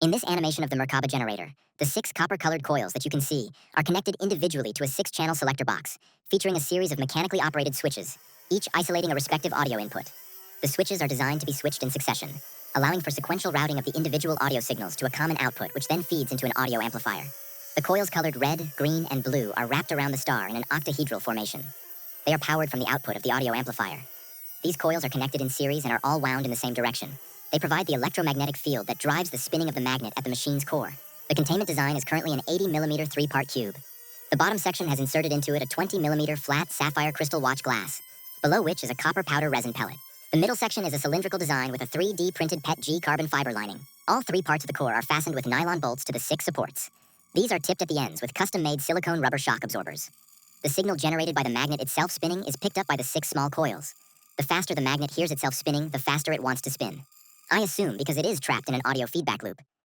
In this animation of the MerKaBa generator, the 6 copper-colored coils that you can see are connected individually to a 6-channel selector box, featuring a series of mechanically operated switches, each isolating a respective audio input. The switches are designed to be switched in succession, allowing for sequential routing of the individual audio signals to a common output, which then feeds into an audio amplifier. The coils colored red, green, and blue are wrapped around the star in an octahedral formation. They are powered from the output of the audio amplifier. These coils are connected in series and are all wound in the same direction. They provide the electromagnetic field that drives the spinning of the magnet at the machine's core. The containment design is currently an 80mm 3-part cube. The bottom section has inserted into it a 20mm flat sapphire crystal watch glass, below which is a copper powder resin pellet. The middle section is a cylindrical design with a 3D printed PETG carbon fiber lining. All 3 parts of the core are fastened with nylon bolts to the 6 supports. These are tipped at the ends with custom-made silicone rubber shock absorbers. The signal generated by the magnet itself spinning is picked up by the 6 small coils. The faster the magnet hears itself spinning, the faster it wants to spin. I assume because it is trapped in an audio feedback loop.